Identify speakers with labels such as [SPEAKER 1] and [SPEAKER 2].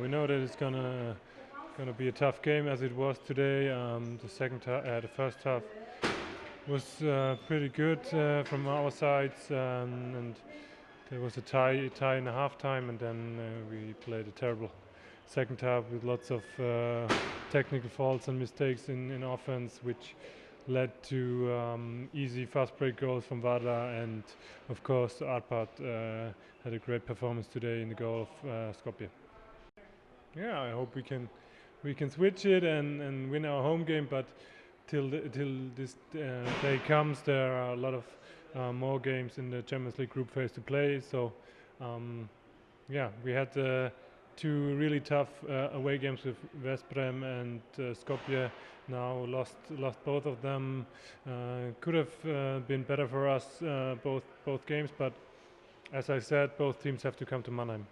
[SPEAKER 1] We know that it's gonna be a tough game as it was today. The first half was pretty good from our sides, and there was a tie in the halftime, and then we played a terrible second half with lots of technical faults and mistakes in offense, which led to easy fast break goals from Vardar, and of course Arpad had a great performance today in the goal of Skopje. Yeah, I hope we can switch it and win our home game, but till this day comes, there are a lot of more games in the Champions League group phase to play. So yeah, we had two really tough away games with Veszprém and Skopje. Now lost both of them. Could have been better for us both games, but as I said, both teams have to come to Mannheim.